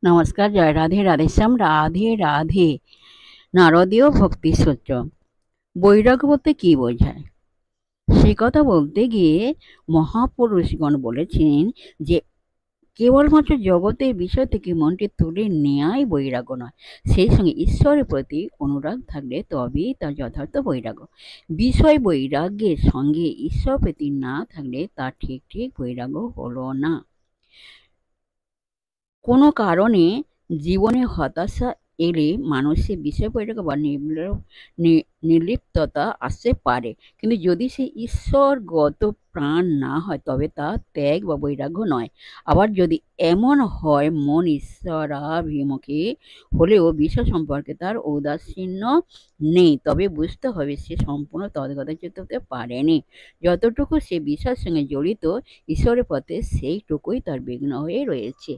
নমস্কার, জয় রাধে, রাধেশ্যাম, রাধে রাধে। নারদীয় ভক্তি সূত্র। বৈরাগ্য বলতে কি বোঝায়? সে কথা বলতে গিয়ে মহাপুরুষগণ বলেছেন যে কেবলমাত্র জগতের বিষয় থেকে মনকে তুলে নেওয়াই বৈরাগ্য নয়, সেই সঙ্গে ঈশ্বরের প্রতি অনুরাগ থাকলে তবেই তার যথার্থ বৈরাগ্য। বিষয় বৈরাগ্যের সঙ্গে ঈশ্বর প্রতি না থাকলে তা ঠিক ঠিক বৈরাগ্য হলো না। কোনো কারণে জীবনে হতাশা এলে মানুষের বিষয় বৈরাগ্য বা নির্লিপ্ততা আসতে পারে, কিন্তু যদি সে ঈশ্বরগত প্রাণ না হয় তবে তা ত্যাগ বা বৈরাগ্য নয়। আবার যদি এমন হয় মন ঈশ্বরাভিমুখী হলেও বিষয় সম্পর্কে তার ঔদাসীন্য নেই, তবে বুঝতে হবে সে সম্পূর্ণ তদ্গতচ্যুত হতে পারেনি। যতটুকু সে বিষয়ের সঙ্গে জড়িত ঈশ্বরের পথে সেইটুকুই তার বিঘ্ন হয়ে রয়েছে।